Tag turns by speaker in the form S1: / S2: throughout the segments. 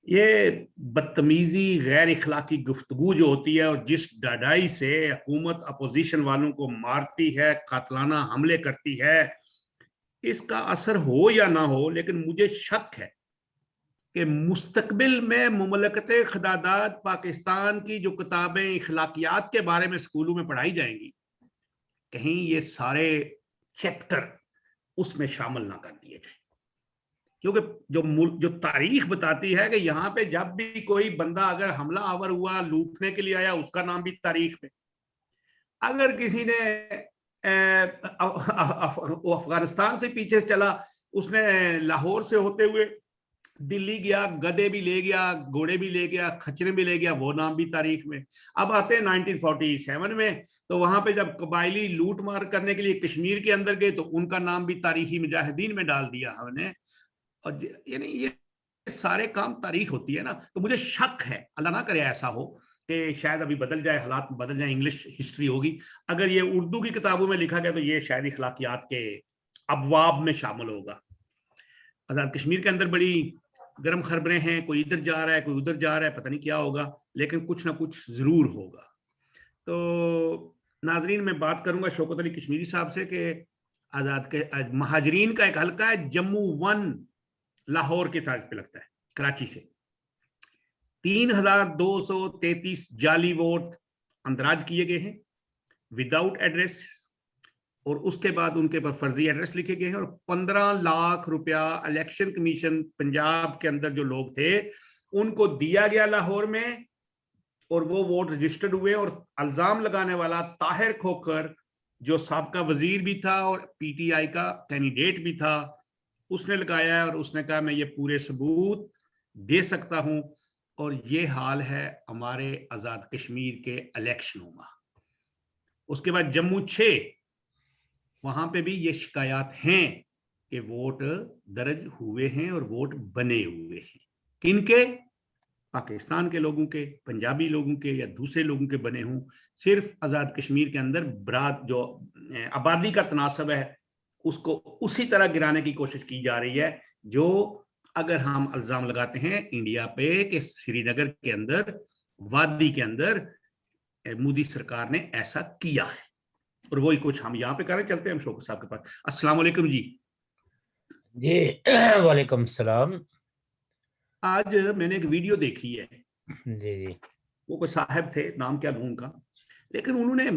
S1: یہ بدتمیزی غیر اخلاقی گفتگو جو ہوتی ہے اور جس ڈاڈائی سے حکومت اپوزیشن والوں کو مارتی ہے، قاتلانہ حملے کرتی ہے، اس کا اثر ہو یا نہ ہو، لیکن مجھے شک ہے کہ مستقبل میں مملکت خداداد پاکستان کی جو کتابیں اخلاقیات کے بارے میں اسکولوں میں پڑھائی جائیں گی، کہیں یہ سارے چیپٹر اس میں شامل نہ کر دیے جائیں، کیونکہ جو تاریخ بتاتی ہے کہ یہاں پہ جب بھی کوئی بندہ اگر حملہ آور ہوا، لوٹنے کے لیے آیا، اس کا نام بھی تاریخ میں، اگر کسی نے افغانستان سے پیچھے چلا، اس نے لاہور سے ہوتے ہوئے دلی گیا، گدے بھی لے گیا، گھوڑے بھی لے گیا، کھچرے بھی لے گیا، وہ نام بھی تاریخ میں۔ اب آتے ہیں 1947 میں، تو وہاں پہ جب قبائلی لوٹ مار کرنے کے لیے کشمیر کے اندر گئے تو ان کا نام بھی تاریخی مجاہدین میں ڈال دیا ہم نے۔ اور یعنی یہ سارے کام تاریخ ہوتی ہے نا، تو مجھے شک ہے، اللہ نہ کرے ایسا ہو کہ شاید ابھی بدل جائے، حالات بدل جائیں، انگلش ہسٹری ہوگی، اگر یہ اردو کی کتابوں میں لکھا گیا تو یہ شاید اخلاقیات کے ابواب میں شامل ہوگا۔ آزاد کشمیر کے اندر بڑی گرم خبریں ہیں، کوئی ادھر جا رہا ہے، کوئی ادھر جا رہا ہے، پتہ نہیں کیا ہوگا، لیکن کچھ نہ کچھ ضرور ہوگا۔ تو ناظرین، میں بات کروں گا شوکت علی کشمیری صاحب سے کہ آزاد کے مہاجرین کا ایک حلقہ ہے جموں 1 لاہور کے طرف پہ لگتا ہے، کراچی سے 3233 جعلی ووٹ اندراج کیے گئے ہیں وداؤٹ ایڈریس، اور اس کے بعد ان کے پر فرضی ایڈریس لکھے گئے ہیں، اور 15 لاکھ روپیہ الیکشن کمیشن پنجاب کے اندر جو لوگ تھے ان کو دیا گیا لاہور میں، اور وہ ووٹ رجسٹرڈ ہوئے، اور الزام لگانے والا طاہر کھوکھر جو سابقہ وزیر بھی تھا اور پی ٹی آئی کا کینڈیڈیٹ بھی تھا، اس نے لگایا، اور اس نے کہا میں یہ پورے ثبوت دے سکتا ہوں، اور یہ حال ہے ہمارے آزاد کشمیر کے الیکشنوں میں۔ اس کے بعد جموں 6 وہاں پہ بھی یہ شکایات ہیں کہ ووٹ درج ہوئے ہیں اور ووٹ بنے ہوئے ہیں، کن کے؟ پاکستان کے لوگوں کے، پنجابی لوگوں کے یا دوسرے لوگوں کے بنے ہوں۔ صرف آزاد کشمیر کے اندر برات جو آبادی کا تناسب ہے اس کو اسی طرح گرانے کی کوشش کی جا رہی ہے، جو اگر ہم الزام لگاتے ہیں انڈیا پہ کہ سری نگر کے اندر، وادی کے اندر مودی سرکار نے ایسا کیا ہے، اور وہی کچھ ہم یہاں پہ کر رہے۔ چلتے ہیں ہم شوکت صاحب کے پاس۔ السلام علیکم جی۔
S2: جی وعلیکم السلام۔
S1: آج میں نے ایک ویڈیو دیکھی ہے،
S2: جی جی،
S1: وہ کوئی صاحب تھے، نام کیا لوں ان کا، لیکن انہوں نے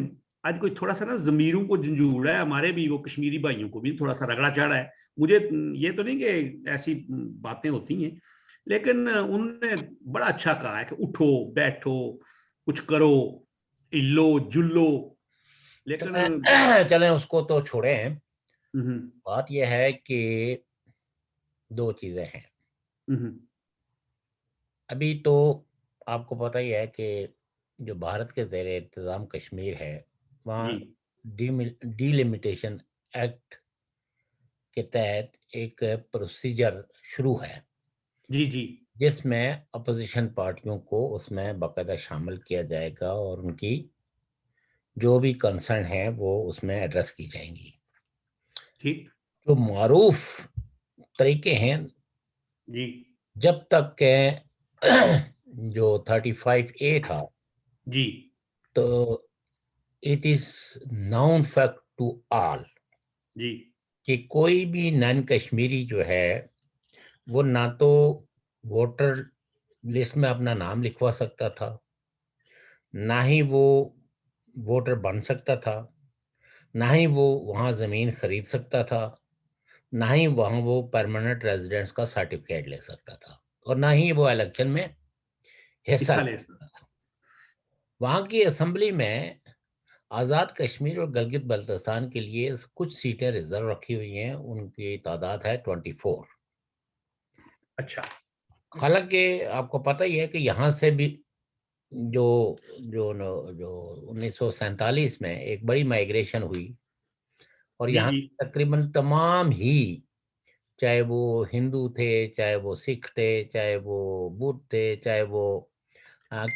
S1: آج کوئی تھوڑا سا نا ضمیروں کو جھنجھوڑا ہے، ہمارے بھی وہ کشمیری بھائیوں کو بھی تھوڑا سا رگڑا چڑھا ہے۔ مجھے یہ تو نہیں کہ ایسی باتیں ہوتی ہیں، لیکن انہوں نے بڑا اچھا کہا ہے کہ اٹھو بیٹھو کچھ کرو، ہلو جلو، لیکن
S2: چلیں اس کو تو چھوڑیں۔ بات یہ ہے کہ دو چیزیں ہیں۔ ابھی تو آپ کو پتہ ہی ہے کہ جو بھارت کے زیر انتظام کشمیر ہے، وہاں ڈی لمیٹیشن ایکٹ کے تحت ایک پروسیجر شروع ہے،
S1: جی جی،
S2: جس میں اپوزیشن پارٹیوں کو اس میں باقاعدہ شامل کیا جائے گا، اور ان کی جو بھی کنسرن ہے وہ اس میں ایڈریس کی جائیں گی۔
S1: ٹھیک،
S2: جو معروف طریقے ہیں،
S1: جی
S2: جب تک کہ جو 35A تھا،
S1: جی
S2: تو it is known fact to all
S1: جی،
S2: کہ کوئی بھی نان کشمیری جو ہے وہ نہ تو ووٹر لسٹ میں اپنا نام لکھوا سکتا تھا، نہ ہی وہ ووٹر بن سکتا تھا، نہ ہی وہ وہاں زمین خرید سکتا تھا، نہ ہی وہاں وہ پرماننٹ ریزیڈنس کا سرٹیفکیٹ لے سکتا تھا، اور نہ ہی وہ الیکشن میں حصہ لے سکتا تھا۔ وہاں کی اسمبلی میں آزاد کشمیر اور گلگت بلتستان کے لیے کچھ سیٹیں ریزرو رکھی ہوئی ہیں، ان کی تعداد ہے 24۔
S1: اچھا،
S2: حالانکہ آپ کو پتہ ہی ہے کہ یہاں سے بھی جو 1947 میں ایک بڑی مائیگریشن ہوئی، اور یہاں تقریباً تمام ہی، چاہے وہ ہندو تھے، چاہے وہ سکھ تھے، چاہے وہ بدھ تھے، چاہے وہ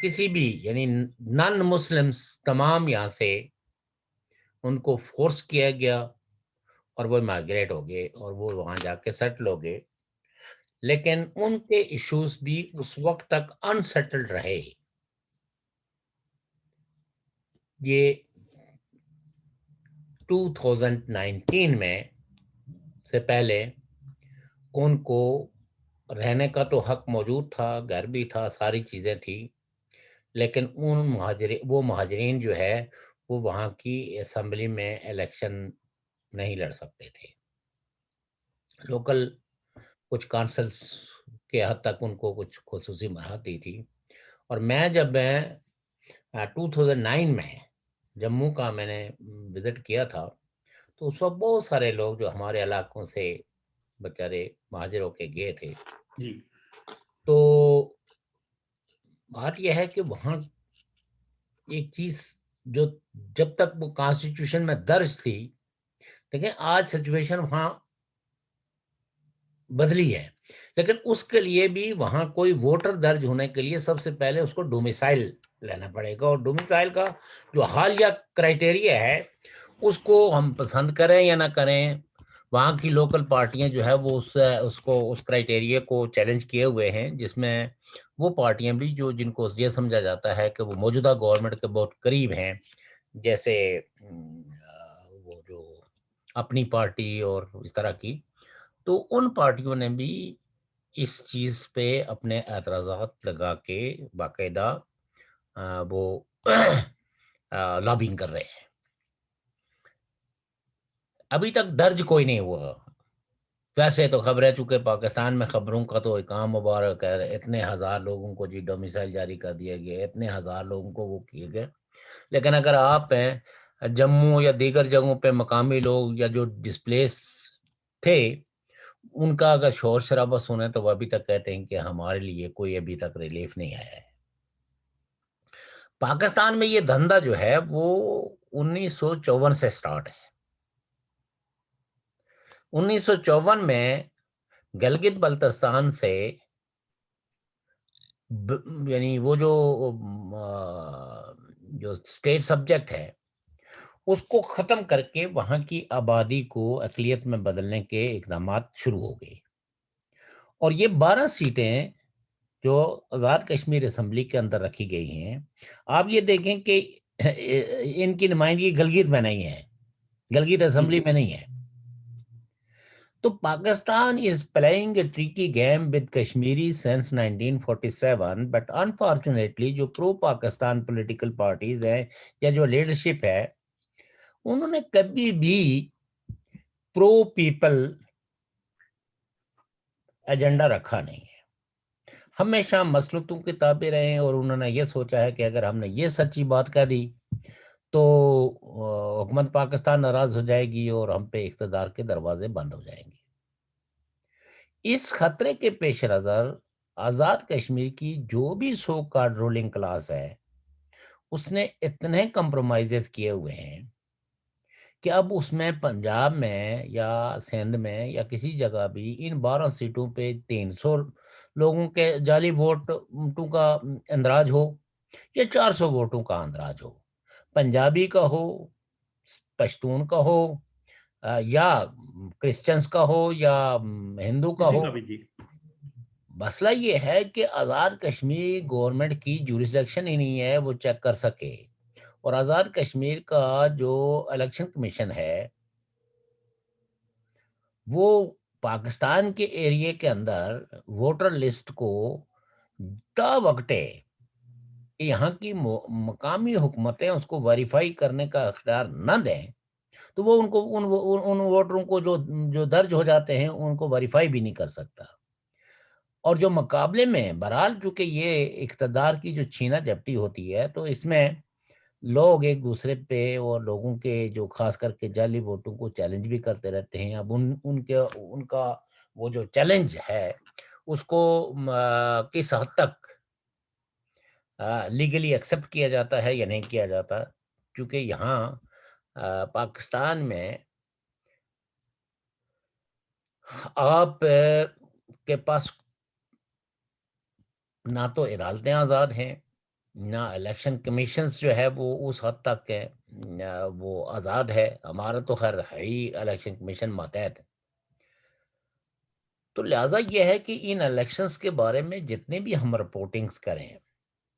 S2: کسی بھی یعنی نان مسلمز، تمام یہاں سے ان کو فورس کیا گیا، اور وہ مائیگریٹ ہو گئے، اور وہ وہاں جا کے سیٹل ہو گئے۔ لیکن ان کے ایشوز بھی اس وقت تک انسیٹلڈ رہے. یہ 2019 میں سے پہلے ان کو رہنے کا تو حق موجود تھا، گھر بھی تھا، ساری چیزیں تھی، لیکن وہ مہاجرین جو ہے وہ وہاں کی اسمبلی میں الیکشن نہیں لڑ سکتے تھے. لوکل کچھ کانسلز کے حد تک ان کو کچھ خصوصی مراحت دی تھی. اور میں جب 2009 میں جموں کا میں نے وزٹ کیا تھا تو اس وقت بہت سارے لوگ جو ہمارے علاقوں سے بیچارے مہاجر ہو کے گئے تھے.
S1: جی
S2: تو بات یہ ہے کہ وہاں ایک چیز جو جب تک وہ کانسٹیٹیوشن میں درج تھی، دیکھیں آج سچویشن وہاں بدلی ہے، لیکن اس کے لیے بھی وہاں کوئی ووٹر درج ہونے کے لیے سب سے پہلے اس کو ڈومیسائل لینا پڑے گا. اور ڈومیسائل کا جو حالیہ کرائٹیریا ہے اس کو ہم پسند کریں یا نہ کریں، وہاں کی لوکل پارٹیاں جو ہے وہ اس کرائٹیریا کو چیلنج کیے ہوئے ہیں، جس میں وہ پارٹیاں بھی جن کو یہ سمجھا جاتا ہے کہ وہ موجودہ گورنمنٹ کے بہت قریب ہیں، جیسے وہ جو اپنی پارٹی اور اس طرح کی، تو ان پارٹیوں نے بھی اس چیز پہ اپنے اعتراضات لگا کے باقاعدہ وہ لابنگ کر رہے ہیں. ابھی تک درج کوئی نہیں ہوا. ویسے تو خبریں، چونکہ پاکستان میں خبروں کا تو ایک عام مبارک ہے، اتنے ہزار لوگوں کو ڈومیسائل جاری کر دیا گیا، اتنے ہزار لوگوں کو وہ کیے گئے. لیکن اگر آپ جموں یا دیگر جگہوں پہ مقامی لوگ یا جو ڈسپلیس تھے ان کا اگر شور شرابہ سنیں تو وہ ابھی تک کہتے ہیں کہ ہمارے لیے کوئی ابھی تک ریلیف نہیں آیا ہے. پاکستان میں یہ دھندا جو ہے وہ 1954 سے سٹارٹ ہے. 1954 میں گلگت بلتستان سے یعنی وہ جو اسٹیٹ سبجیکٹ ہے اس کو ختم کر کے وہاں کی آبادی کو اقلیت میں بدلنے کے اقدامات شروع ہو گئے. اور یہ 12 سیٹیں جو آزاد کشمیر اسمبلی کے اندر رکھی گئی ہیں، آپ یہ دیکھیں کہ ان کی نمائندگی گلگت میں نہیں ہے، گلگت اسمبلی میں نہیں ہے. تو Pakistan is playing a tricky game with Kashmiri since 1947 but unfortunately جو پرو پاکستان پولیٹیکل پارٹیز ہیں یا جو لیڈرشپ ہے انہوں نے کبھی بھی پرو پیپل ایجنڈا رکھا نہیں ہے. ہمیشہ مسلطوں کے تابع رہے ہیں اور انہوں نے یہ سوچا ہے کہ اگر ہم نے یہ سچی بات کہہ دی تو حکومت پاکستان ناراض ہو جائے گی اور ہم پہ اقتدار کے دروازے بند ہو جائیں گے. اس خطرے کے پیش نظر آزاد کشمیر کی جو بھی سو کارڈ رولنگ کلاس ہے اس نے اتنے کمپرومائزز کیے ہوئے ہیں کہ اب اس میں پنجاب میں یا سندھ میں یا کسی جگہ بھی ان 12 سیٹوں پہ 300 لوگوں کے جعلی ووٹوں کا اندراج ہو یا 400 ووٹوں کا اندراج ہو، پنجابی کا ہو، پشتون کا ہو، یا کرسچنز کا ہو یا ہندو کا ہو. مسئلہ یہ ہے کہ آزاد کشمیر گورنمنٹ کی جورسڈکشن ہی نہیں ہے وہ چیک کر سکے. اور آزاد کشمیر کا جو الیکشن کمیشن ہے وہ پاکستان کے ایریے کے اندر ووٹر لسٹ کو تا وقتے یہاں کی مقامی حکومتیں اس کو ویریفائی کرنے کا اختیار نہ دیں تو وہ ان ووٹروں کو جو درج ہو جاتے ہیں ان کو ویریفائی بھی نہیں کر سکتا. اور جو مقابلے میں بہرحال چونکہ یہ اقتدار کی جو چھینا جھپٹی ہوتی ہے تو اس میں لوگ ایک دوسرے پہ اور لوگوں کے جو خاص کر کے جعلی ووٹوں کو چیلنج بھی کرتے رہتے ہیں. اب ان کا وہ جو چیلنج ہے اس کو کس حد تک لیگلی ایکسپٹ کیا جاتا ہے یا نہیں کیا جاتا، کیونکہ یہاں پاکستان میں آپ کے پاس نہ تو عدالتیں آزاد ہیں، نہ الیکشن کمیشنز جو ہے وہ اس حد تک وہ آزاد ہے. ہمارا تو خیر ہے ہی الیکشن کمیشن ماتحت. تو لہٰذا یہ ہے کہ ان الیکشنز کے بارے میں جتنے بھی ہم رپورٹنگز کریں،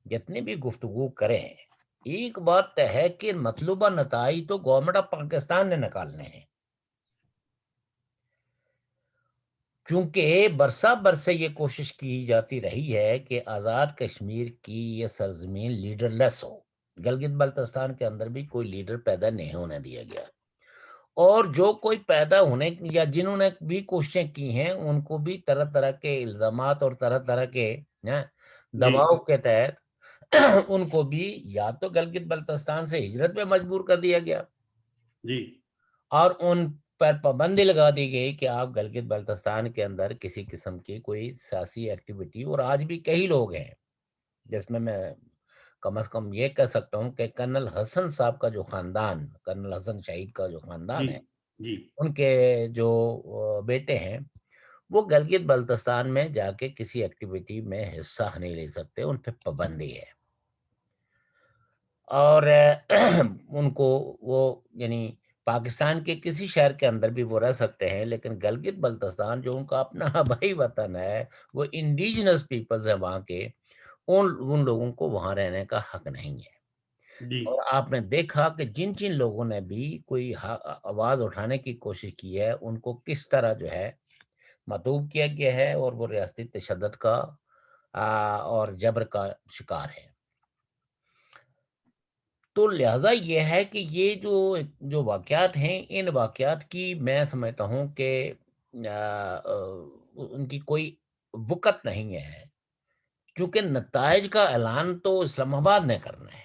S2: جتنے بھی گفتگو کریں، ایک بات طے ہے کہ مطلوبہ نتائج تو گورنمنٹ آف پاکستان نے نکالنے ہیں، چونکہ برسے یہ کوشش کی جاتی رہی ہے کہ آزاد کشمیر کی یہ سرزمین لیڈر لیس ہو، گلگت بلتستان کے اندر بھی کوئی لیڈر پیدا نہیں ہونے دیا گیا، اور جو کوئی پیدا ہونے یا جنہوں نے بھی کوششیں کی ہیں ان کو بھی طرح طرح کے الزامات اور طرح طرح کے
S1: جی
S2: دباؤ کے تحت ان کو بھی یا تو گلگت بلتستان سے ہجرت میں مجبور کر دیا گیا،
S1: جی
S2: اور ان پر پابندی لگا دی گئی کہ آپ گلگت بلتستان کے اندر کسی قسم کی کوئی سیاسی ایکٹیویٹی، اور آج بھی کئی لوگ ہیں جس میں کم از کم یہ کہہ سکتا ہوں کہ کرنل حسن صاحب کا جو خاندان، کرنل حسن شہید کا جو
S1: جی
S2: خاندان ہے،
S1: جی
S2: ان کے جو بیٹے ہیں وہ گلگت بلتستان میں جا کے کسی ایکٹیویٹی میں حصہ نہیں لے سکتے، ان پہ پابندی ہے، اور ان کو وہ یعنی پاکستان کے کسی شہر کے اندر بھی وہ رہ سکتے ہیں، لیکن گلگت بلتستان جو ان کا اپنا آبائی وطن ہے، وہ انڈیجنس پیپلز ہیں وہاں کے، ان لوگوں کو وہاں رہنے کا حق نہیں ہے۔
S1: جی
S2: اور آپ نے دیکھا کہ جن جن لوگوں نے بھی کوئی آواز اٹھانے کی کوشش کی ہے ان کو کس طرح جو ہے مطلوب کیا گیا ہے، اور وہ ریاستی تشدد کا اور جبر کا شکار ہے۔ تو لہٰذا یہ ہے کہ یہ جو واقعات ہیں، ان واقعات کی میں سمجھتا ہوں کہ ان کی کوئی وقت نہیں ہے، کیونکہ نتائج کا اعلان تو اسلام آباد نے کرنا ہے،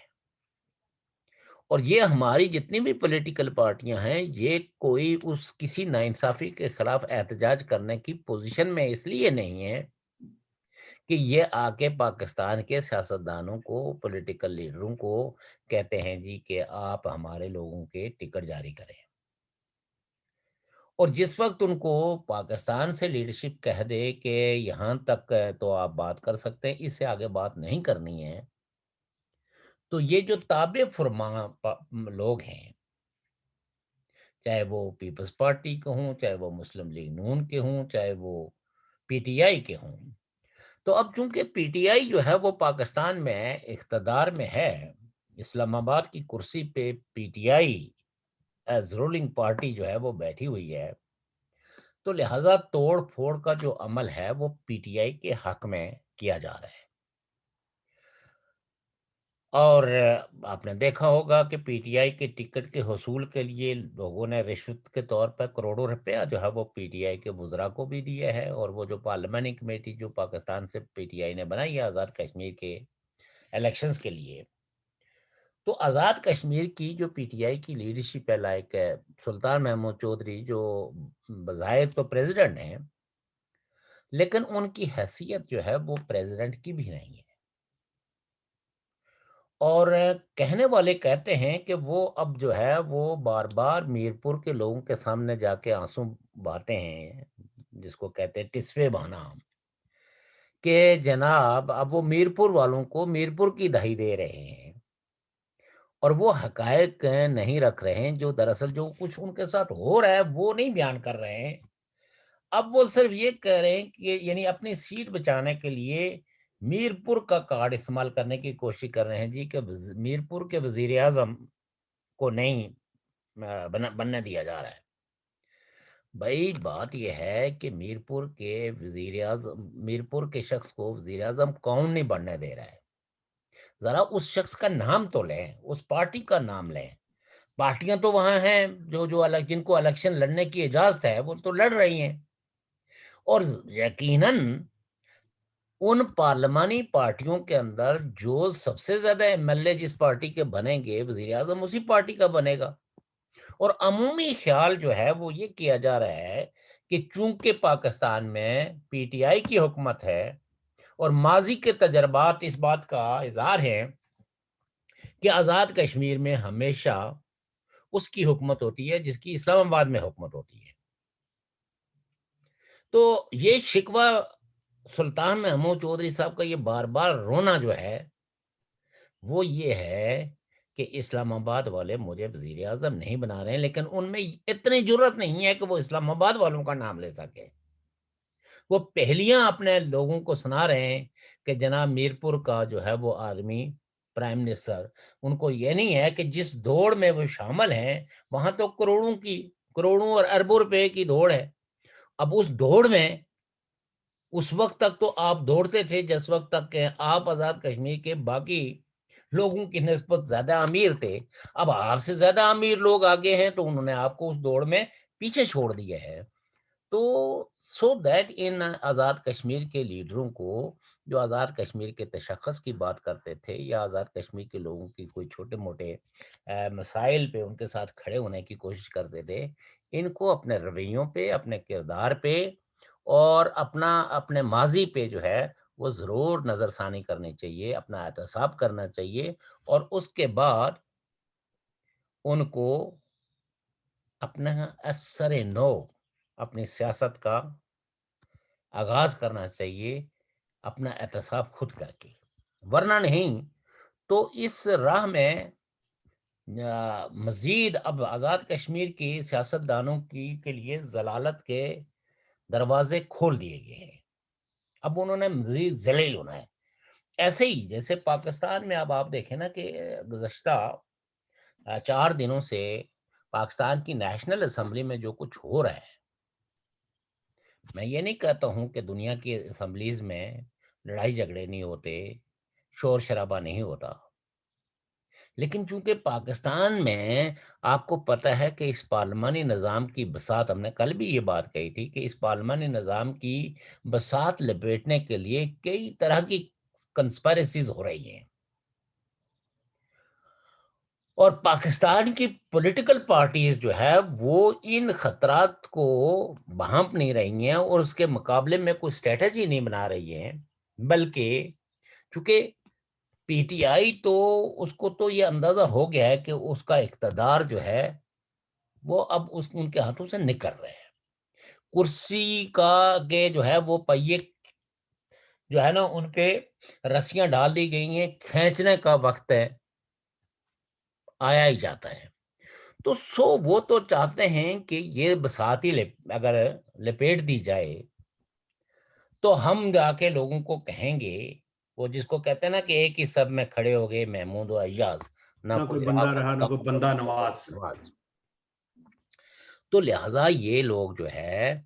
S2: اور یہ ہماری جتنی بھی پولیٹیکل پارٹیاں ہیں یہ کوئی کسی ناانصافی کے خلاف احتجاج کرنے کی پوزیشن میں اس لیے نہیں ہے کہ یہ آ کے پاکستان کے سیاستدانوں کو، پولیٹیکل لیڈروں کو کہتے ہیں جی کہ آپ ہمارے لوگوں کے ٹکٹ جاری کریں، اور جس وقت ان کو پاکستان سے لیڈرشپ کہہ دے کہ یہاں تک تو آپ بات کر سکتے ہیں، اس سے آگے بات نہیں کرنی ہے، تو یہ جو تابع فرما لوگ ہیں، چاہے وہ پیپلز پارٹی کے ہوں، چاہے وہ مسلم لیگ نون کے ہوں، چاہے وہ پی ٹی آئی کے ہوں، تو اب چونکہ پی ٹی آئی جو ہے وہ پاکستان میں اقتدار میں ہے، اسلام آباد کی کرسی پہ P T I as ruling party جو ہے وہ بیٹھی ہوئی ہے، تو لہذا توڑ پھوڑ کا جو عمل ہے وہ پی ٹی آئی کے حق میں کیا جا رہا ہے، اور آپ نے دیکھا ہوگا کہ پی ٹی آئی کے ٹکٹ کے حصول کے لیے لوگوں نے رشوت کے طور پر کروڑوں روپیہ جو ہے وہ پی ٹی آئی کے وزراء کو بھی دیا ہے، اور وہ جو پارلیمانی کمیٹی جو پاکستان سے پی ٹی آئی نے بنائی ہے آزاد کشمیر کے الیکشنز کے لیے، تو آزاد کشمیر کی جو پی ٹی آئی کی لیڈرشپ ہے، لائک سلطان محمود چودھری جو بظاہر تو پریزیڈنٹ ہیں، لیکن ان کی حیثیت جو ہے وہ پریزیڈنٹ کی بھی نہیں ہے، اور کہنے والے کہتے ہیں کہ وہ اب جو ہے وہ بار بار میرپور کے لوگوں کے سامنے جا کے آنسو بہاتے ہیں، جس کو کہتے ہیں ٹسوے بہانا، کہ جناب اب وہ میرپور والوں کو میرپور کی دہی دے رہے ہیں، اور وہ حقائق نہیں رکھ رہے ہیں، جو دراصل جو کچھ ان کے ساتھ ہو رہا ہے وہ نہیں بیان کر رہے ہیں، اب وہ صرف یہ کہہ رہے ہیں کہ یعنی اپنی سیٹ بچانے کے لیے میرپور کا کارڈ استعمال کرنے کی کوشش کر رہے ہیں جی، کہ میرپور کے وزیر اعظم کو نہیں بننے دیا جا رہا ہے۔ بھائی بات یہ ہے کہ میرپور کے وزیر اعظم، میرپور کے شخص کو وزیر اعظم کون نہیں بننے دے رہا ہے؟ ذرا اس شخص کا نام تو لیں، اس پارٹی کا نام لیں، پارٹیاں تو وہاں ہیں جن کو الیکشن لڑنے کی اجازت ہے وہ تو لڑ رہی ہیں، اور یقیناً ان پارلیمانی پارٹیوں کے اندر جو سب سے زیادہ ایم ایل اے جس پارٹی کے بنیں گے وزیر اعظم اسی پارٹی کا بنے گا، اور عمومی خیال جو ہے وہ یہ کیا جا رہا ہے کہ چونکہ پاکستان میں پی ٹی آئی کی حکومت ہے، اور ماضی کے تجربات اس بات کا اظہار ہے کہ آزاد کشمیر میں ہمیشہ اس کی حکومت ہوتی ہے جس کی اسلام آباد میں حکومت ہوتی ہے، تو یہ شکوہ سلطان محمود چودھری صاحب کا یہ بار بار رونا جو ہے وہ یہ ہے کہ اسلام آباد والے مجھے وزیر اعظم نہیں بنا رہے ہیں، لیکن ان میں اتنی جرت نہیں ہے کہ وہ اسلام آباد والوں کا نام لے سکے، وہ پہلیاں اپنے لوگوں کو سنا رہے ہیں کہ جناب میرپور کا جو ہے وہ آدمی پرائم منسٹر، ان کو یہ نہیں ہے کہ جس دوڑ میں وہ شامل ہیں وہاں تو کروڑوں اور اربوں روپے کی دوڑ ہے. اب اس دوڑ میں اس وقت تک تو آپ دوڑتے تھے جس وقت تک کہ آپ آزاد کشمیر کے باقی لوگوں کی نسبت زیادہ امیر تھے. اب آپ سے زیادہ امیر لوگ آگے ہیں تو انہوں نے آپ کو اس دوڑ میں پیچھے چھوڑ دیا ہے. تو so that in Azad Kashmir کے لیڈروں کو جو آزاد کشمیر کے تشخص کی بات کرتے تھے یا آزاد کشمیر کے لوگوں کی کوئی چھوٹے موٹے مسائل پہ ان کے ساتھ کھڑے ہونے کی کوشش کرتے تھے، ان کو اپنے رویوں پہ، اپنے کردار پہ اور اپنے ماضی پہ جو ہے وہ ضرور نظر ثانی کرنی چاہیے، اپنا احتساب کرنا چاہیے، اور اس کے بعد ان کو اپنا اثر نو اپنی سیاست کا آغاز کرنا چاہیے، اپنا احتساب خود کر کے. ورنہ نہیں تو اس راہ میں مزید اب آزاد کشمیر کی سیاست دانوں کے لیے ضلالت کے دروازے کھول دیے گئے ہیں. اب انہوں نے مزید ذلیل ہونا ہے. ایسے ہی جیسے پاکستان میں اب آپ دیکھیں نا کہ گزشتہ 4 دنوں سے پاکستان کی نیشنل اسمبلی میں جو کچھ ہو رہا ہے، میں یہ نہیں کہتا ہوں کہ دنیا کی اسمبلیز میں لڑائی جھگڑے نہیں ہوتے، شور شرابہ نہیں ہوتا، لیکن چونکہ پاکستان میں آپ کو پتہ ہے کہ اس پارلیمانی نظام کی بساط، ہم نے کل بھی یہ بات کہی تھی کہ اس پارلیمانی نظام کی بساط لپیٹنے کے لیے کئی طرح کی کنسپائریسیز ہو رہی ہیں، اور پاکستان کی پولیٹیکل پارٹیز جو ہے وہ ان خطرات کو بھانپ نہیں رہی ہیں اور اس کے مقابلے میں کوئی اسٹریٹجی نہیں بنا رہی ہیں، بلکہ چونکہ پی ٹی آئی تو اس کو تو یہ اندازہ ہو گیا ہے کہ اس کا اقتدار جو ہے وہ اب ان کے ہاتھوں سے نکل رہے ہیں. کرسی کا کے جو ہے وہ پہیے جو ہے نا ان پہ رسیاں ڈال دی گئی ہیں، کھینچنے کا وقت ہے، آیا ہی جاتا ہے. تو وہ تو چاہتے ہیں کہ یہ بساط ہی اگر لپیٹ دی جائے تو ہم جا کے لوگوں کو کہیں گے، وہ جس کو کہتے ہیں نا کہ ایک ہی سب میں کھڑے ہو گئے محمود و ایاز، نہ
S1: نہ کوئی
S2: کوئی
S1: بندہ
S2: راز
S1: رہا نہ کوئی بندہ نواز.
S2: نواز. تو لہذا یہ لوگ جو ہے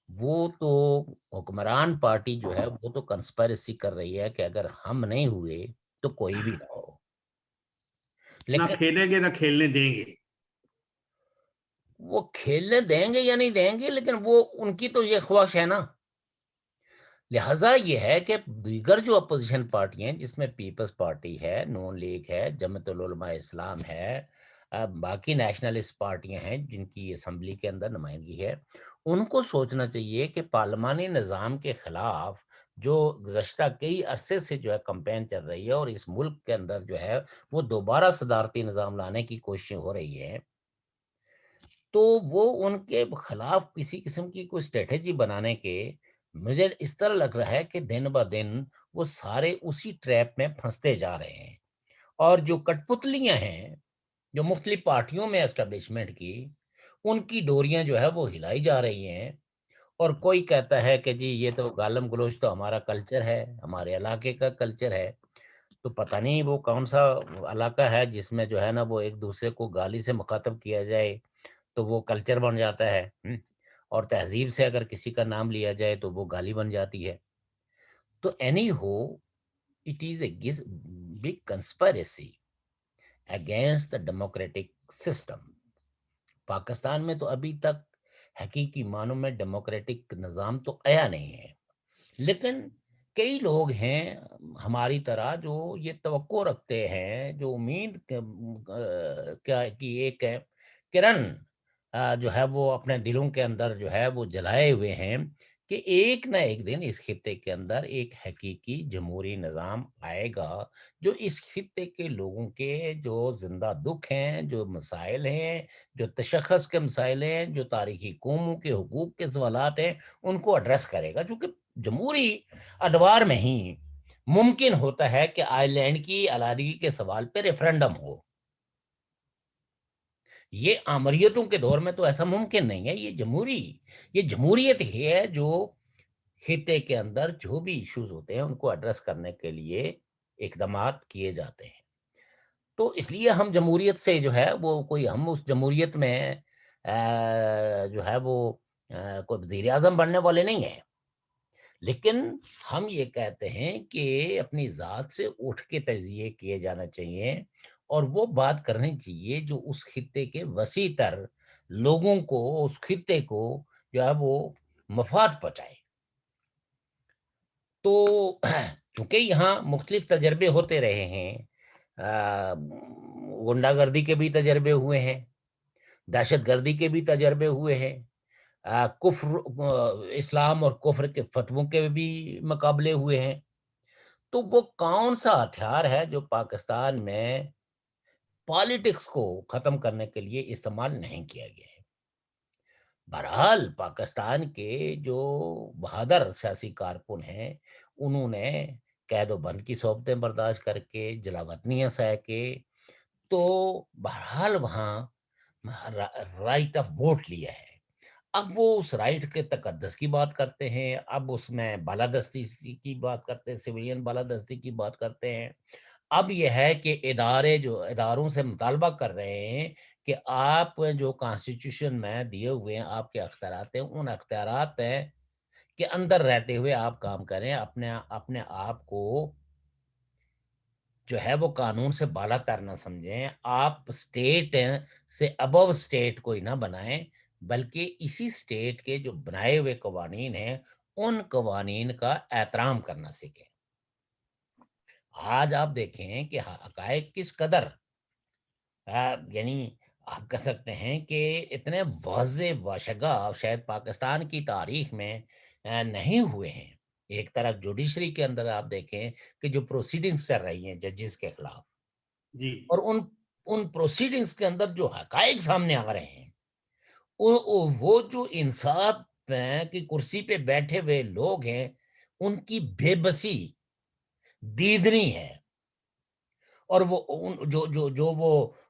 S2: وہ تو حکمران پارٹی جو ہے وہ تو کنسپائریسی کر رہی ہے کہ اگر ہم نہیں ہوئے تو کوئی بھی نہ ہو.
S1: نہ
S2: لیکن
S1: کھیلیں گے نہ کھیلنے دیں گے.
S2: وہ کھیلنے دیں گے یا نہیں دیں گے، لیکن وہ ان کی تو یہ خواہش ہے نا. لہٰذا یہ ہے کہ دیگر جو اپوزیشن پارٹیاں ہیں جس میں پیپلز پارٹی ہے، نون لیگ ہے، جمعیت العلماء اسلام ہے، باقی نیشنلسٹ پارٹیاں ہیں جن کی اسمبلی کے اندر نمائندگی ہے، ان کو سوچنا چاہیے کہ پارلیمانی نظام کے خلاف جو گزشتہ کئی عرصے سے جو ہے کمپین چل رہی ہے اور اس ملک کے اندر جو ہے وہ دوبارہ صدارتی نظام لانے کی کوششیں ہو رہی ہیں، تو وہ ان کے خلاف کسی قسم کی کوئی اسٹریٹجی بنانے کے مجھے اس طرح لگ رہا ہے کہ دن بہ دن وہ سارے اسی ٹریپ میں پھنستے جا رہے ہیں. اور جو کٹ پتلیاں ہیں جو مختلف پارٹیوں میں اسٹیبلشمنٹ کی، ان کی ڈوریاں جو ہے وہ ہلائی جا رہی ہیں. اور کوئی کہتا ہے کہ جی یہ تو گالم گلوچ تو ہمارا کلچر ہے، ہمارے علاقے کا کلچر ہے. تو پتہ نہیں وہ کون سا علاقہ ہے جس میں جو ہے نا وہ ایک دوسرے کو گالی سے مخاطب کیا جائے تو وہ کلچر بن جاتا ہے، اور تہذیب سے اگر کسی کا نام لیا جائے تو وہ گالی بن جاتی ہے. تو anyhow it is a big conspiracy against the democratic system. Pakistan میں تو ابھی تک حقیقی معنوں میں ڈیموکریٹک نظام تو آیا نہیں ہے، لیکن کئی لوگ ہیں ہماری طرح جو یہ توقع رکھتے ہیں، جو امید کی ایک کرن جو ہے وہ اپنے دلوں کے اندر جو ہے وہ جلائے ہوئے ہیں کہ ایک نہ ایک دن اس خطے کے اندر ایک حقیقی جمہوری نظام آئے گا جو اس خطے کے لوگوں کے جو زندہ دکھ ہیں، جو مسائل ہیں، جو تشخص کے مسائل ہیں، جو تاریخی قوموں کے حقوق کے سوالات ہیں، ان کو ایڈریس کرے گا. چونکہ جمہوری ادوار میں ہی ممکن ہوتا ہے کہ آئر لینڈ کی علیحدگی کے سوال پہ ریفرنڈم ہو. یہ آمریتوں کے دور میں تو ایسا ممکن نہیں ہے. یہ جمہوریت ہی ہے جو خطے کے اندر جو بھی ایشوز ہوتے ہیں ان کو ایڈریس کرنے کے لیے اقدامات کیے جاتے ہیں۔ تو اس لیے ہم جمہوریت سے جو ہے وہ کوئی، ہم اس جمہوریت میں جو ہے وہ کوئی وزیر اعظم بننے والے نہیں ہیں، لیکن ہم یہ کہتے ہیں کہ اپنی ذات سے اٹھ کے تجزیے کیے جانا چاہیے اور وہ بات کرنی چاہیے جو اس خطے کے وسیع تر لوگوں کو، اس خطے کو جو ہے وہ مفاد پہنچائے۔ تو چونکہ یہاں مختلف تجربے ہوتے رہے ہیں، غنڈہ گردی کے بھی تجربے ہوئے ہیں، دہشت گردی کے بھی تجربے ہوئے ہیں، کفر، اسلام اور کفر کے فتووں کے بھی مقابلے ہوئے ہیں۔ تو وہ کون سا ہتھیار ہے جو پاکستان میں پالیٹکس کو ختم کرنے کے لیے استعمال نہیں کیا گیا ہے؟ بہرحال پاکستان کے جو بہادر سیاسی کارکن ہیں، انہوں نے قید و بند کی صحبتیں برداشت کر کے، جلا وطنیاں سہ کے، تو بہرحال وہاں رائٹ آف ووٹ لیا ہے۔ اب وہ اس رائٹ کے تقدس کی بات کرتے ہیں، اب اس میں بالادستی کی بات کرتے ہیں، سویلین بالادستی کی بات کرتے ہیں۔ اب یہ ہے کہ اداروں سے مطالبہ کر رہے ہیں کہ آپ جو کانسٹیٹیوشن میں دیے ہوئے ہیں آپ کے اختیارات ہیں، ان اختیارات کے اندر رہتے ہوئے آپ کام کریں، اپنے آپ کو جو ہے وہ قانون سے بالا تر نہ سمجھیں، آپ اسٹیٹ سے ابو اسٹیٹ کوئی نہ بنائیں، بلکہ اسی اسٹیٹ کے جو بنائے ہوئے قوانین ہیں ان قوانین کا احترام کرنا سیکھیں۔ آج آپ دیکھیں کہ حقائق کس قدر یعنی آپ کہہ سکتے ہیں کہ اتنے واضح واشگاف شاید پاکستان کی تاریخ میں نہیں ہوئے ہیں۔ ایک طرف جوڈیشری کے اندر آپ دیکھیں کہ جو پروسیڈنگز چل رہی ہیں ججز کے خلاف،
S1: جی
S2: اور ان پروسیڈنگز کے اندر جو حقائق سامنے آ رہے ہیں، وہ جو انصاف کی کرسی پہ بیٹھے ہوئے لوگ ہیں ان کی بے بسی دیدنی ہے، اور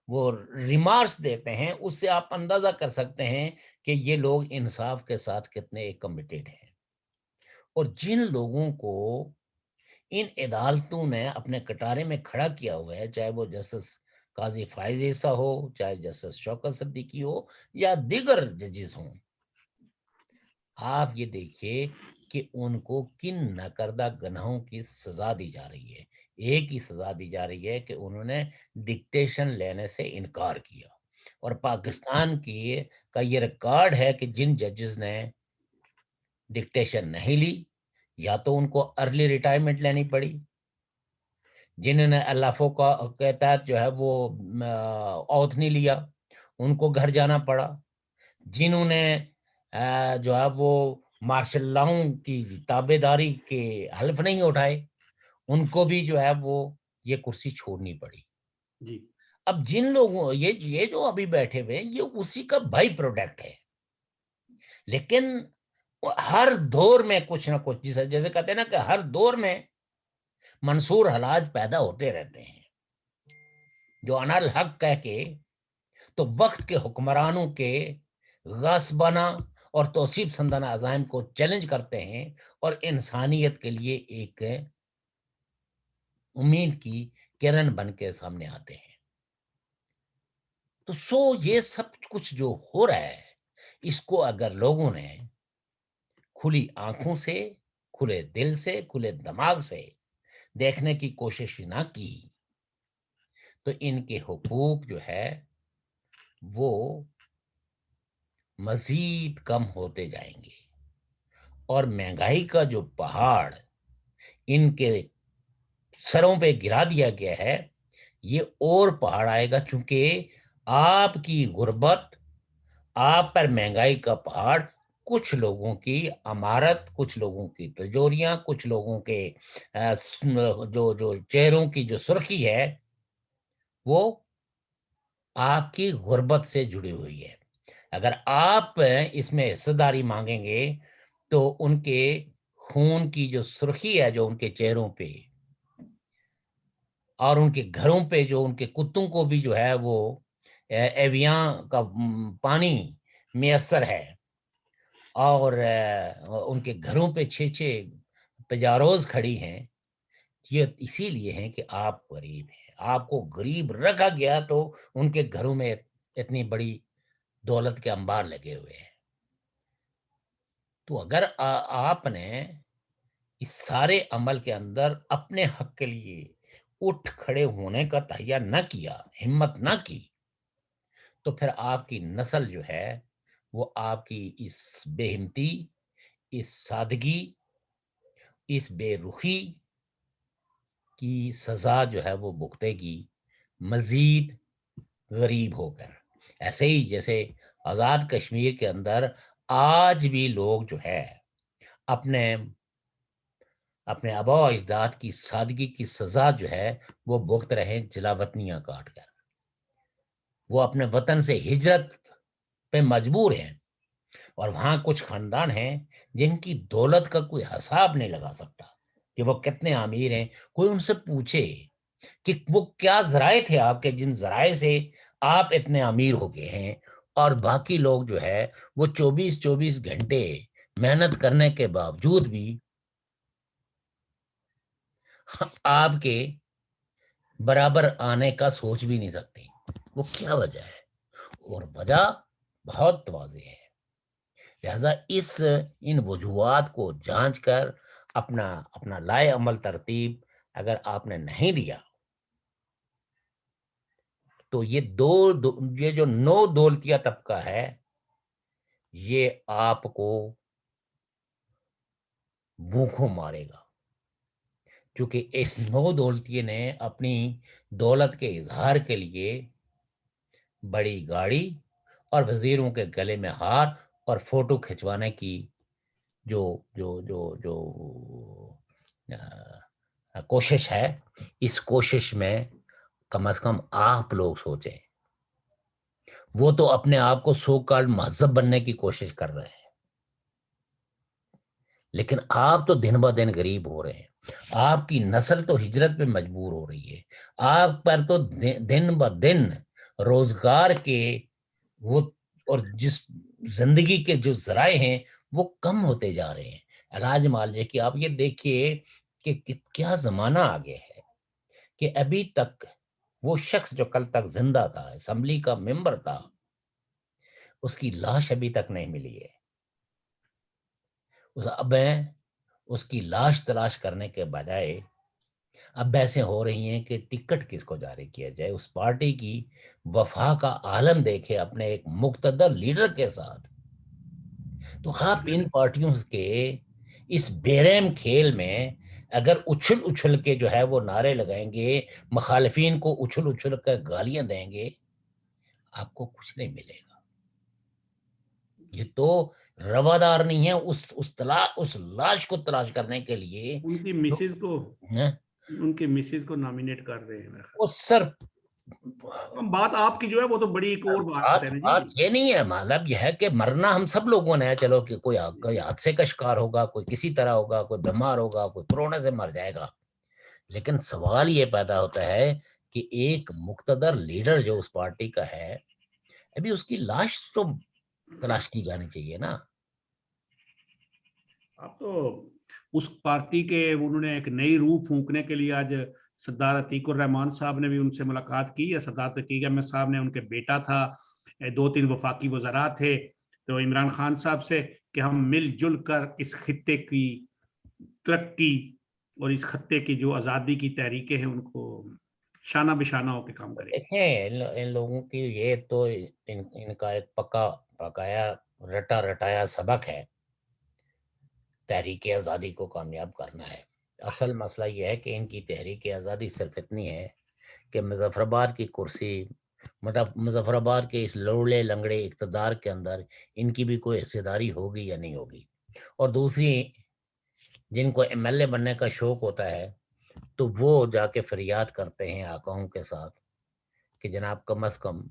S2: وہ ریمارکس دیتے ہیں، اس سے آپ اندازہ کر سکتے ہیں کہ یہ لوگ انصاف کے ساتھ کتنے کمیٹڈ ہیں۔ اور جن لوگوں کو ان عدالتوں نے اپنے کٹارے میں کھڑا کیا ہوا ہے، چاہے وہ جسٹس قاضی فائز عیسیٰ ہو، چاہے جسٹس شوکت صدیقی ہو یا دیگر ججز ہوں، آپ یہ دیکھیے کہ ان کو کن ناکردہ گناہوں کی سزا دی جا رہی ہے۔ ایک ہی سزا دی جا رہی ہے کہ انہوں نے ڈکٹیشن لینے سے انکار کیا، اور پاکستان کا یہ ریکارڈ ہے کہ جن ججز نے ڈکٹیشن نہیں لی، یا تو ان کو ارلی ریٹائرمنٹ لینی پڑی، جنہوں نے LFO کے تحت جو ہے وہ اوتھ نہیں لیا ان کو گھر جانا پڑا، جنہوں نے جو ہے وہ مارشل لاؤں کی تابع داری کے حلف نہیں اٹھائے ان کو بھی جو ہے وہ یہ کرسی چھوڑنی پڑی۔
S1: جی
S2: اب جن لوگوں یہ جو ابھی بیٹھے ہوئے یہ اسی کا بائی پروڈکٹ ہے، لیکن ہر دور میں کچھ نہ کچھ، جیسے کہتے ہیں نا کہ ہر دور میں منصور حالات پیدا ہوتے رہتے ہیں جو انا الحق کہہ کے تو وقت کے حکمرانوں کے غصبانہ اور توصیف سندانہ عزائم کو چیلنج کرتے ہیں اور انسانیت کے لیے ایک امید کی کرن بن کے سامنے آتے ہیں۔ تو یہ سب کچھ جو ہو رہا ہے اس کو اگر لوگوں نے کھلی آنکھوں سے، کھلے دل سے، کھلے دماغ سے دیکھنے کی کوشش نہ کی تو ان کے حقوق جو ہے وہ مزید کم ہوتے جائیں گے، اور مہنگائی کا جو پہاڑ ان کے سروں پہ گرا دیا گیا ہے یہ اور پہاڑ آئے گا، چونکہ آپ کی غربت، آپ پر مہنگائی کا پہاڑ کچھ لوگوں کی عمارت، کچھ لوگوں کی تجوریاں، کچھ لوگوں کے جو چہروں کی جو سرخی ہے وہ آپ کی غربت سے جڑی ہوئی ہے۔ اگر آپ اس میں حصہ داری مانگیں گے تو ان کے خون کی جو سرخی ہے جو ان کے چہروں پہ اور ان کے گھروں پہ جو ان کے کتوں کو بھی جو ہے وہ ایویاں کا پانی میسر ہے، اور ان کے گھروں پہ 6 پجاروز کھڑی ہیں، یہ اسی لیے ہیں کہ آپ غریب ہیں. آپ کو غریب رکھا گیا تو ان کے گھروں میں اتنی بڑی دولت کے انبار لگے ہوئے ہیں. تو اگر آپ نے اس سارے عمل کے اندر اپنے حق کے لیے اٹھ کھڑے ہونے کا تہیہ نہ کیا، ہمت نہ کی، تو پھر آپ کی نسل جو ہے وہ آپ کی اس بے ہمتی، اس سادگی، اس بے رخی کی سزا جو ہے وہ بھگتے گی، مزید غریب ہو کر. ایسے ہی جیسے آزاد کشمیر کے اندر آج بھی لوگ جو ہے اپنے آباء و اجداد کی سادگی کی سزا جو ہے وہ بھگت رہے جلا وطنیاں کاٹ کر. وہ اپنے وطن سے ہجرت پہ مجبور ہیں، اور وہاں کچھ خاندان ہیں جن کی دولت کا کوئی حساب نہیں لگا سکتا کہ وہ کتنے امیر ہیں. کوئی ان سے پوچھے کہ وہ کیا ذرائع تھے آپ کے جن ذرائع سے آپ اتنے امیر ہو گئے ہیں، اور باقی لوگ جو ہے وہ 24 گھنٹے محنت کرنے کے باوجود بھی آپ کے برابر آنے کا سوچ بھی نہیں سکتے. وہ کیا وجہ ہے؟ اور وجہ بہت واضح ہے. لہذا ان وجوہات کو جانچ کر اپنا لائے عمل ترتیب اگر آپ نے نہیں دیا تو یہ جو نو دولتیہ طبقہ ہے یہ آپ کو بھوکوں مارے گا، کیونکہ اس نو دولتیے نے اپنی دولت کے اظہار کے لیے بڑی گاڑی اور وزیروں کے گلے میں ہار اور فوٹو کھنچوانے کی جو جو جو جو کوشش ہے، اس کوشش میں کم از کم آپ لوگ سوچیں. وہ تو اپنے آپ کو سو کال مہذب بننے کی کوشش کر رہے ہیں، لیکن آپ تو دن بہ دن غریب ہو رہے ہیں. آپ کی نسل تو ہجرت پہ مجبور ہو رہی ہے. آپ پر تو دن بہ دن روزگار کے وہ اور جس زندگی کے جو ذرائع ہیں وہ کم ہوتے جا رہے ہیں. علاج معالجے کی آپ یہ دیکھیے کہ کیا زمانہ آگے ہے کہ ابھی تک وہ شخص جو کل تک زندہ تھا، اسمبلی کا ممبر تھا، اس کی لاش ابھی تک نہیں ملی ہے. اب اس کی لاش تلاش کرنے کے بجائے اب ایسے ہو رہی ہیں کہ ٹکٹ کس کو جاری کیا جائے. اس پارٹی کی وفا کا عالم دیکھے اپنے ایک مقتدر لیڈر کے ساتھ. تو آپ ان پارٹیوں کے اس بیرحم کھیل میں اگر اچھل کے جو ہے وہ نعرے لگائیں گے، مخالفین کو اچھل کر گالیاں دیں گے، آپ کو کچھ نہیں ملے گا. یہ تو روادار نہیں ہے اس لاش کو تلاش کرنے کے لیے.
S1: ان کی مسز کو نامینیٹ کر رہے ہیں.
S2: وہ سر
S1: بات آپ کی جو ہے وہ تو بڑی ایک اور بات ہے نا
S2: بات
S1: جی.
S2: یہ نہیں ہے، مطلب یہ ہے کہ مرنا ہم سب لوگوں نے ہے. چلو کہ کوئی حادثے کا شکار ہوگا، کوئی کسی طرح ہوگا، کوئی بیمار ہوگا، کوئی کورونا سے مر جائے گا. لیکن سوال یہ پیدا ہوتا ہے کہ ایک مقتدر لیڈر جو اس پارٹی کا ہے، ابھی اس کی لاش تو تلاش کی جانی چاہیے نا.
S1: اب تو اس پارٹی کے انہوں نے ایک نئی روح پھونکنے کے لیے آج سردار عتیق الرحمان صاحب نے بھی ان سے ملاقات کی. یا سردار عتیق احمد صاحب نے، ان کے بیٹا تھا، 2-3 وفاقی وزراء تھے، تو عمران خان صاحب سے کہ ہم مل جل کر اس خطے کی ترقی اور اس خطے کی جو آزادی کی تحریکیں ہیں ان کو شانہ بشانہ ہو کے کام کریں.
S2: دیکھیں ان لوگوں کی یہ تو ان کا ایک پکایا رٹایا سبق ہے. تحریک آزادی کو کامیاب کرنا ہے. اصل مسئلہ یہ ہے کہ ان کی تحریک آزادی صرف اتنی ہے کہ مظفر آباد کی کرسی، مظفر آباد کے اس لوڑے لنگڑے اقتدار کے اندر ان کی بھی کوئی حصے داری ہوگی یا نہیں ہوگی. اور دوسری، جن کو ایم ایل اے بننے کا شوق ہوتا ہے تو وہ جا کے فریاد کرتے ہیں آقاؤں کے ساتھ کہ جناب کم از کم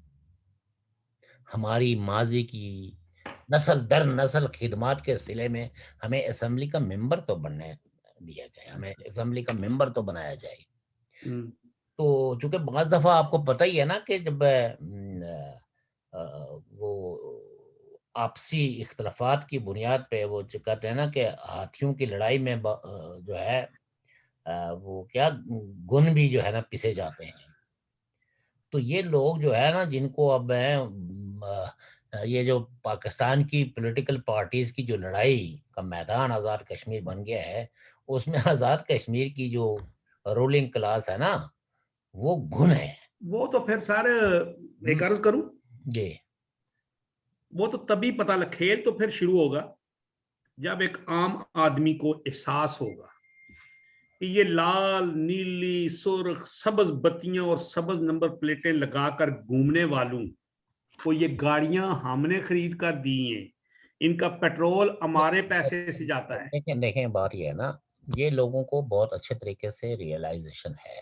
S2: ہماری ماضی کی نسل در نسل خدمات کے سلے میں ہمیں اسمبلی کا ممبر تو بننے دیا جائے، ہمیں اسمبلی کا ممبر تو بنایا جائے. تو چونکہ بعض دفعہ آپ کو پتہ ہی ہے نا کہ جب وہ آپسی اختلافات کی بنیاد پہ وہ جو کہتے ہیں نا کہ ہاتھیوں کی لڑائی میں جو ہے وہ کیا گن بھی جو ہے نا پسے جاتے ہیں. تو یہ لوگ جو ہے نا جن کو اب یہ جو پاکستان کی پولیٹیکل پارٹیز کی جو لڑائی کا میدان آزاد کشمیر بن گیا ہے، اس میں آزاد کشمیر کی جو رولنگ کلاس ہے نا وہ گن ہے.
S1: وہ تو پھر سارے ایک عرض کروں
S2: جی
S1: وہ تو تبھی پتہ کھیل تو پھر شروع ہوگا جب ایک عام آدمی کو احساس ہوگا کہ یہ لال نیلی سرخ سبز بتیاں اور سبز نمبر پلیٹیں لگا کر گھومنے والوں کو یہ گاڑیاں ہم نے خرید کر دی ہیں، ان کا پیٹرول ہمارے پیسے سے جاتا ہے.
S2: دیکھیں بات یہ ہے نا، یہ لوگوں کو بہت اچھے طریقے سے ریئلائزیشن ہے.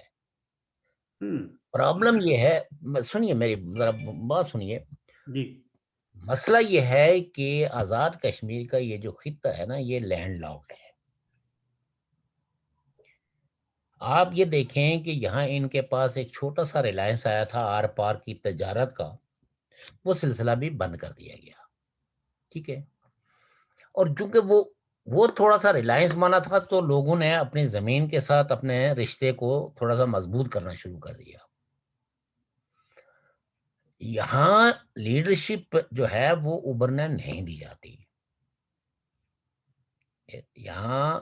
S2: پرابلم یہ ہے، سنیے میری ذرا بات سنیے
S1: جی.
S2: مسئلہ یہ ہے کہ آزاد کشمیر کا یہ جو خطہ ہے نا یہ لینڈ لاکڈ ہے. آپ یہ دیکھیں کہ یہاں ان کے پاس ایک چھوٹا سا ریلائنس آیا تھا آر پار کی تجارت کا، وہ سلسلہ بھی بند کر دیا گیا. ٹھیک ہے، اور چونکہ وہ تھوڑا سا ریلائنس مانا تھا تو لوگوں نے اپنی زمین کے ساتھ اپنے رشتے کو تھوڑا سا مضبوط کرنا شروع کر دیا. یہاں لیڈرشپ جو ہے وہ ابھرنے نہیں دی جاتی. یہاں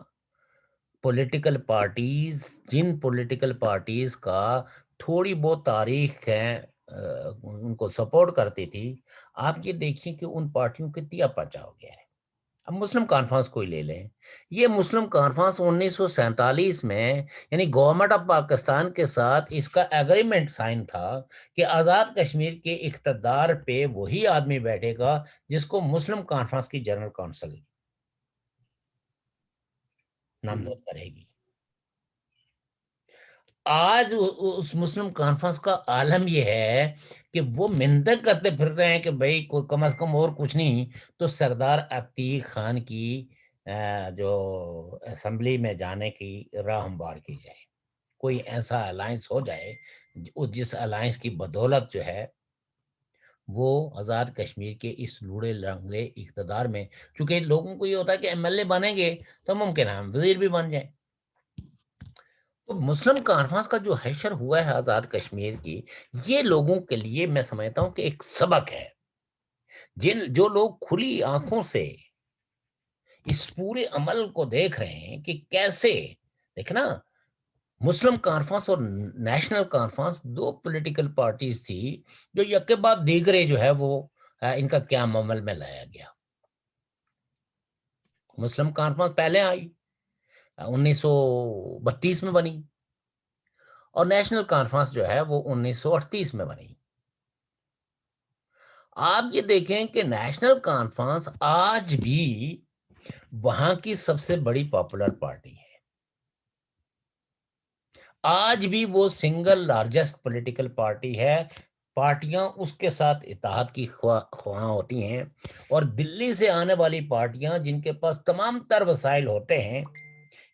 S2: پولیٹیکل پارٹیز، جن پولیٹیکل پارٹیز کا تھوڑی بہت تاریخ ہے ان کو سپورٹ کرتی تھی، آپ یہ دیکھیں کہ ان پارٹیوں کے تیا پچا ہو گیا ہے. اب مسلم کانفرنس کو ہی لے لیں، یہ مسلم کانفرنس 1947 میں یعنی گورنمنٹ آف پاکستان کے ساتھ اس کا ایگریمنٹ سائن تھا کہ آزاد کشمیر کے اقتدار پہ وہی آدمی بیٹھے گا جس کو مسلم کانفرنس کی جنرل کونسل نامزد کرے گی. آج اس مسلم کانفرنس کا عالم یہ ہے کہ وہ منتیں کرتے پھر رہے ہیں کہ بھئی کوئی کم از کم اور کچھ نہیں تو سردار عتیق خان کی جو اسمبلی میں جانے کی راہ ہموار کی جائے، کوئی ایسا الائنس ہو جائے جس الائنس کی بدولت جو ہے وہ آزاد کشمیر کے اس لوڑے لنگڑے اقتدار میں، چونکہ لوگوں کو یہ ہوتا ہے کہ ایم ایل اے بنیں گے تو ممکن ہے ہم وزیر بھی بن جائیں. تو مسلم کانفرنس کا جو حشر ہوا ہے آزاد کشمیر کی، یہ لوگوں کے لیے میں سمجھتا ہوں کہ ایک سبق ہے. جو لوگ کھلی آنکھوں سے اس پورے عمل کو دیکھ رہے ہیں کہ کیسے، دیکھنا مسلم کانفرنس اور نیشنل کانفرنس دو پولیٹیکل پارٹیز تھی جو یک کے بعد دیگرے جو ہے وہ ان کا کیا عمل میں لایا گیا. مسلم کانفرنس پہلے آئی 1932 میں بنی اور نیشنل کانفرنس جو ہے وہ 1938 میں بنی. آپ یہ دیکھیں کہ نیشنل کانفرنس آج بھی وہاں کی سب سے بڑی پاپولر پارٹی ہے. آج بھی وہ سنگل لارجسٹ پولیٹیکل پارٹی ہے. پارٹیاں اس کے ساتھ اتحاد کی خواہاں ہوتی ہیں اور دلی سے آنے والی پارٹیاں جن کے پاس تمام تر وسائل ہوتے ہیں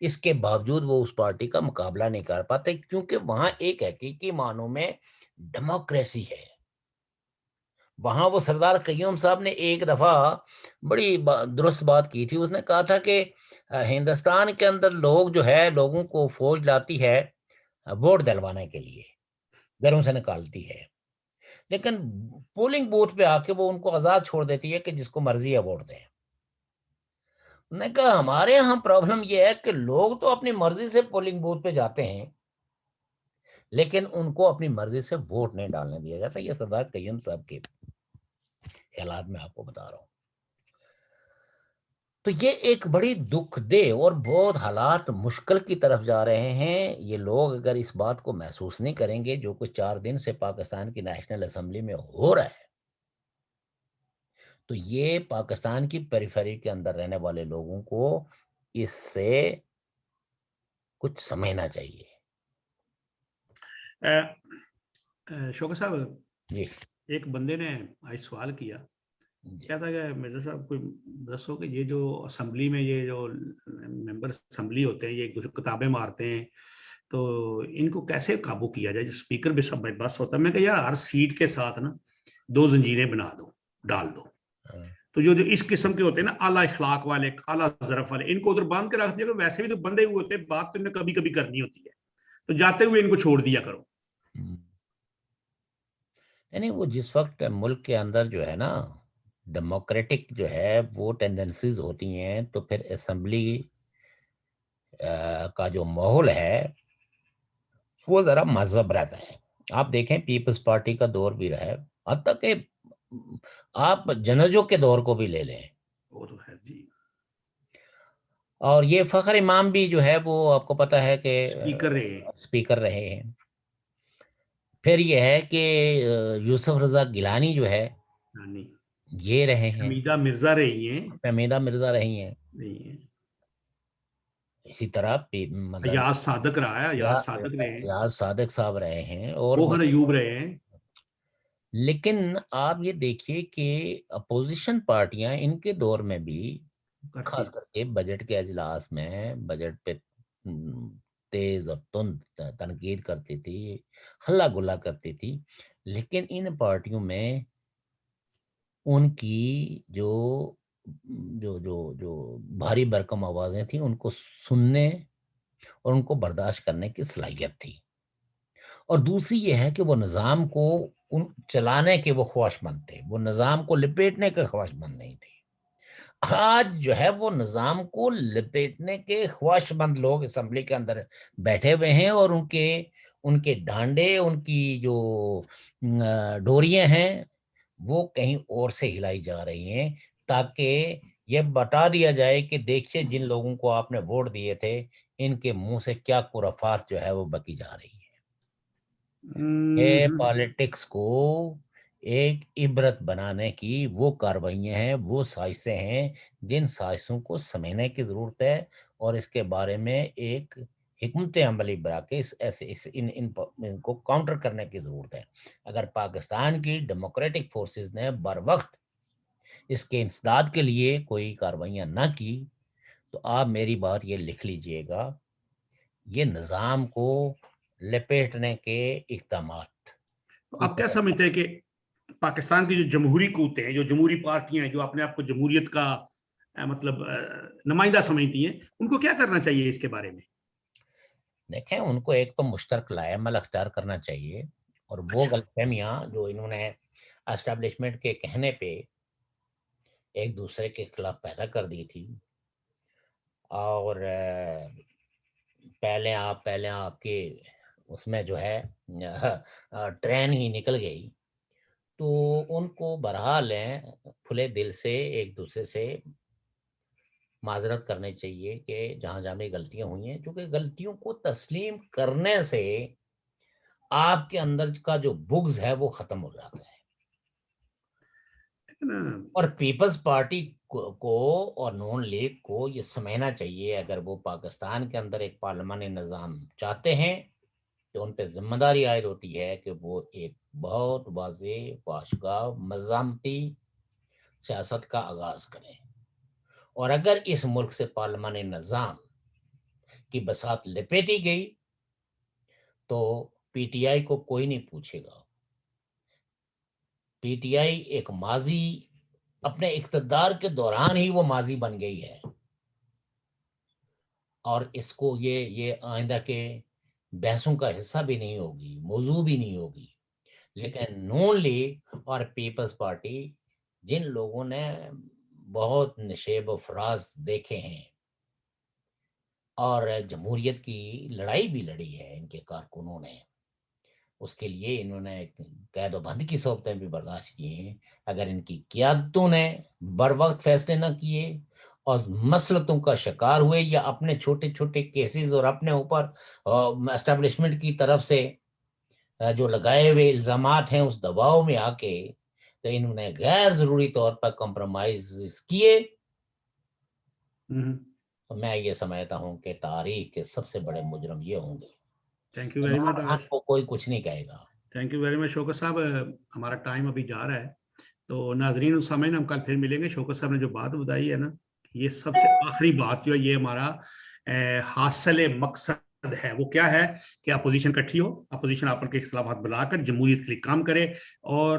S2: اس کے باوجود وہ اس پارٹی کا مقابلہ نہیں کر پاتے، کیونکہ وہاں ایک حقیقی معنوں میں ڈیموکریسی ہے. وہاں وہ سردار قیوم صاحب نے ایک دفعہ بڑی درست بات کی تھی. اس نے کہا تھا کہ ہندوستان کے اندر لوگ جو ہے لوگوں کو فوج لاتی ہے ووٹ دلوانے کے لیے، گھروں سے نکالتی ہے، لیکن پولنگ بوتھ پہ آ کے وہ ان کو آزاد چھوڑ دیتی ہے کہ جس کو مرضی ہے ووٹ دیں. نے کہا ہمارے یہاں پرابلم یہ ہے کہ لوگ تو اپنی مرضی سے پولنگ بوتھ پہ جاتے ہیں لیکن ان کو اپنی مرضی سے ووٹ نہیں ڈالنے دیا جاتا. یہ سردار قیوم صاحب کے خیالات میں آپ کو بتا رہا ہوں. تو یہ ایک بڑی دکھ دہ اور بہت حالات مشکل کی طرف جا رہے ہیں. یہ لوگ اگر اس بات کو محسوس نہیں کریں گے جو کچھ 4 دن سے پاکستان کی نیشنل اسمبلی میں ہو رہا ہے، تو یہ پاکستان کی پیریفری کے اندر رہنے والے لوگوں کو اس سے کچھ سمجھنا چاہیے.
S1: شوکت صاحب
S2: جی
S1: ایک بندے نے آج سوال کیا، کیا تھا کہ مرزا صاحب کوئی دسو کہ یہ جو اسمبلی میں یہ جو ممبر اسمبلی ہوتے ہیں یہ ایک دوسرے کتابیں مارتے ہیں تو ان کو کیسے قابو کیا جائے؟ جو اسپیکر بھی سب بس ہوتا ہے. میں کہ یار ہر سیٹ کے ساتھ نا 2 زنجیریں بنا دو، ڈال دو. تو جو اس قسم کے ہوتے ہیں نا اعلیٰ اخلاق والے, اعلیٰ ظرف والے, ان کو ادھر باندھ کے رکھ دیا کرو. ویسے بھی تو بندے ہوئے ہوتے ہیں, بات تو انہیں کبھی کبھی کرنی ہوتی ہے, تو جاتے ہوئے ان کو چھوڑ دیا کرو.
S2: یعنی وہ جس وقت ملک کے اندر جو ہے نا ڈیموکریٹک جو ہے وہ ٹینڈنسیز ہوتی ہیں, تو پھر اسمبلی کا جو ماحول ہے وہ ذرا مہذب رہتا ہے. آپ دیکھیں پیپلز پارٹی کا دور بھی رہا ہے, حتیٰ کہ آپ جنجوں کے دور کو بھی لے لیں,
S1: وہ تو ہے جی.
S2: اور یہ فخر امام بھی جو ہے وہ آپ کو پتہ ہے کہ اسپیکر رہے ہیں. پھر یہ ہے کہ یوسف رضا گیلانی جو ہے یہ رہے ہیں,
S1: حمیدہ مرزا رہی ہیں,
S2: حمیدہ مرزا رہی ہیں, اسی طرح
S1: ایاز صادق رہا ہے,
S2: ایاز صادق صاحب رہے ہیں, اور
S1: گوہر ایوب رہے ہیں.
S2: لیکن آپ یہ دیکھیے کہ اپوزیشن پارٹیاں ان کے دور میں بھی خاص کر کے بجٹ کے اجلاس میں بجٹ پہ تیز اور تند تنقید کرتی تھی, ہلا گلا کرتی تھی, لیکن ان پارٹیوں میں ان کی جو جو جو جو بھاری بھرکم آوازیں تھیں ان کو سننے اور ان کو برداشت کرنے کی صلاحیت تھی. اور دوسری یہ ہے کہ وہ نظام کو چلانے کے وہ خواہشمند تھے, وہ نظام کو لپیٹنے کے خواہشمند نہیں تھے. آج جو ہے وہ نظام کو لپیٹنے کے خواہشمند لوگ اسمبلی کے اندر بیٹھے ہوئے ہیں, اور ان کے ڈانڈے, ان کی جو ڈوریاں ہیں وہ کہیں اور سے ہلائی جا رہی ہیں, تاکہ یہ بتا دیا جائے کہ دیکھیے جن لوگوں کو آپ نے ووٹ دیے تھے ان کے منہ سے کیا خرافات جو ہے وہ بکی جا رہی ہے. یہ پالیٹکس کو ایک عبرت بنانے کی وہ کاروائیاں ہیں, وہ سازشیں ہیں جن سازشوں کو سمجھنے کی ضرورت ہے, اور اس کے بارے میں ایک حکمت عملی بنا کے ان کو کاؤنٹر کرنے کی ضرورت ہے. اگر پاکستان کی ڈیموکریٹک فورسز نے بر وقت اس کے انسداد کے لیے کوئی کاروائیاں نہ کی تو آپ میری بات یہ لکھ لیجئے گا, یہ نظام کو لپیٹنے کے اقدامات.
S1: آپ کیا سمجھتے ہیں کہ پاکستان کی جو جمہوری قوتیں ہیں, جو جمہوری پارٹیاں ہیں, جو اپنے آپ کو جمہوریت کا مطلب نمائندہ سمجھتی ہیں, ان کو کیا کرنا چاہیے اس کے بارے میں؟
S2: دیکھیں ان کو ایک تو مشترک لائے عمل اختیار کرنا چاہیے, اور وہ غلط فہمیاں جو انہوں نے اسٹیبلشمنٹ کے کہنے پہ ایک دوسرے کے خلاف پیدا کر دی تھی, اور پہلے آپ کے اس میں جو ہے ٹرین ہی نکل گئی, تو ان کو بہرحال کھلے دل سے ایک دوسرے سے معذرت کرنے چاہیے کہ جہاں جہاں بھی غلطیاں ہوئی ہیں, چونکہ غلطیوں کو تسلیم کرنے سے آپ کے اندر کا جو بغض ہے وہ ختم ہو جاتا ہے. اور پیپلز پارٹی کو اور نون لیگ کو یہ سمجھنا چاہیے, اگر وہ پاکستان کے اندر ایک پارلیمانی نظام چاہتے ہیں تو ان پہ ذمہ داری عائد ہوتی ہے کہ وہ ایک بہت واضح واشگاہ مزاحمتی سیاست کا آغاز کریں. اور اگر اس ملک سے پارلیمانی نظام کی بساط لپیٹی گئی تو پی ٹی آئی کو کوئی نہیں پوچھے گا. پی ٹی آئی ایک ماضی اپنے اقتدار کے دوران ہی وہ ماضی بن گئی ہے, اور اس کو یہ آئندہ کے بحثوں کا حصہ بھی نہیں ہوگی, موضوع بھی نہیں ہوگی. لیکن نون لیگ اور پیپلز پارٹی جن لوگوں نے بہت نشیب و فراز دیکھے ہیں اور جمہوریت کی لڑائی بھی لڑی ہے ان کے کارکنوں نے, اس کے لیے انہوں نے قید و بند کی صحبتیں بھی برداشت کی ہیں. اگر ان کی قیادتوں نے بر وقت فیصلے نہ کیے اور مسلطوں کا شکار ہوئے, یا اپنے چھوٹے چھوٹے کیسز اور اپنے اوپر اسٹیبلشمنٹ کی طرف سے جو لگائے ہوئے الزامات ہیں اس دباؤ میں آ کے تو انہوں نے غیر ضروری طور پر کمپرومائز کیے, تو میں یہ سمجھتا ہوں کہ تاریخ کے سب سے بڑے مجرم یہ ہوں گے.
S1: Thank you very much.
S2: کو کوئی کچھ نہیں کہے گا.
S1: تھینک یو ویری مچ شوکت صاحب, ہمارا ٹائم ابھی جا رہا ہے, تو ناظرین سامعین ہم کل پھر ملیں گے. شوکت صاحب نے جو بات بتائی ہے نا, یہ سب سے آخری بات جو ہے, یہ ہمارا حاصل مقصد ہے. وہ کیا ہے کہ اپوزیشن کٹھی ہو, اپوزیشن آپ کے خلافات بلا کر جمہوریت کے لیے کام کرے, اور